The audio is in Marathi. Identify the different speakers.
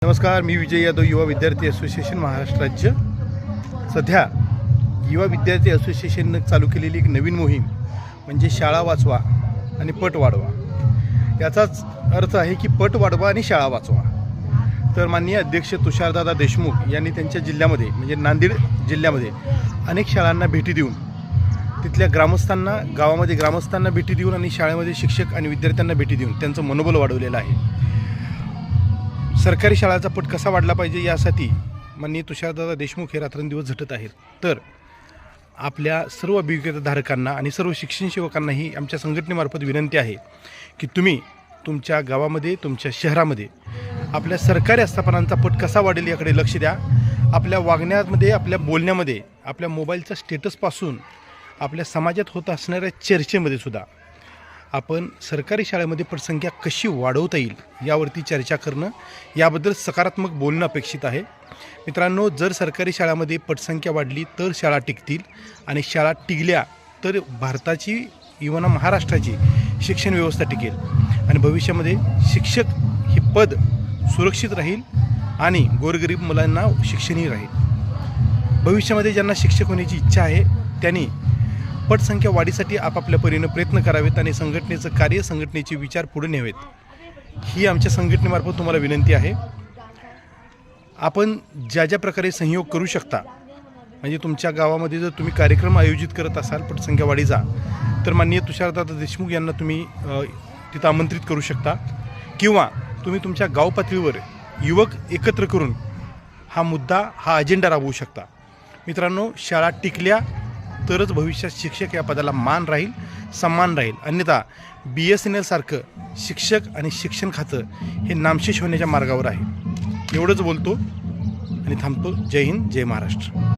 Speaker 1: नमस्कार, मी विजय यादव, युवा विद्यार्थी असोसिएशन महाराष्ट्र राज्य. सध्या युवा विद्यार्थी असोसिएशननं चालू केलेली एक नवीन मोहीम म्हणजे शाळा वाचवा आणि पट वाढवा. याचाच अर्थ आहे की पट वाढवा आणि शाळा वाचवा. तर माननीय अध्यक्ष तुषारदादा देशमुख यांनी त्यांच्या जिल्ह्यामध्ये म्हणजे नांदेड जिल्ह्यामध्ये अनेक शाळांना भेटी देऊन तिथल्या ग्रामस्थांना, गावामध्ये ग्रामस्थांना भेटी देऊन आणि शाळेमध्ये शिक्षक आणि विद्यार्थ्यांना भेटी देऊन त्यांचं मनोबल वाढवलेलं आहे. सरकारी शाळांचा पट कसा वाढला पाहिजे यासाठी माननीय तुषारदादा देशमुख हे रात्रंदिवस झटत आहेत. तर आपल्या सर्व अभियोग्यताधारकांना आणि सर्व शिक्षण सेवकांनाही आमच्या संघटनेमार्फत विनंती आहे की तुम्ही तुमच्या गावामध्ये, तुमच्या शहरामध्ये आपल्या सरकारी आस्थापनांचा पट कसा वाढेल याकडे लक्ष द्या. आपल्या वागण्यामध्ये, आपल्या बोलण्यामध्ये, आपल्या मोबाईलच्या स्टेटसपासून आपल्या समाजात होत असणाऱ्या चर्चेमध्ये सुद्धा आपण सरकारी शाळेमध्ये पटसंख्या कशी वाढवता येईल यावरती चर्चा करणं, याबद्दल सकारात्मक बोलणं अपेक्षित आहे. मित्रांनो, जर सरकारी शाळामध्ये पटसंख्या वाढली तर शाळा टिकतील आणि शाळा टिकल्या तर भारताची, इव्हन महाराष्ट्राची शिक्षण व्यवस्था टिकेल आणि भविष्यामध्ये शिक्षक हे पद सुरक्षित राहील आणि गोरगरीब मुलांना शिक्षणही राहील. भविष्यामध्ये ज्यांना शिक्षक होण्याची इच्छा आहे त्यांनी पटसंख्या वाढीसाठी आपापल्या परीने प्रयत्न करावेत आणि संघटनेचं कार्य, संघटनेचे विचार पुढे न्यावेत, ही आमच्या संघटनेमार्फत तुम्हाला विनंती आहे. आपण ज्या ज्या प्रकारे सहयोग करू शकता, म्हणजे तुमच्या गावामध्ये जर तुम्ही कार्यक्रम आयोजित करत असाल पटसंख्या वाढीचा, तर माननीय तुषारदादा देशमुख यांना तुम्ही तिथं आमंत्रित करू शकता किंवा तुम्ही तुमच्या गाव पातळीवर युवक एकत्र करून हा मुद्दा, हा अजेंडा राबवू शकता. मित्रांनो, शाळा टिकल्या तरच भविष्यात शिक्षक या पदाला मान राहील, सन्मान राहील. अन्यथा BSNL सारखं शिक्षक आणि शिक्षण खातं हे नामशेष होण्याच्या मार्गावर आहे. एवढंच बोलतो आणि थांबतो. जय हिंद, जय महाराष्ट्र.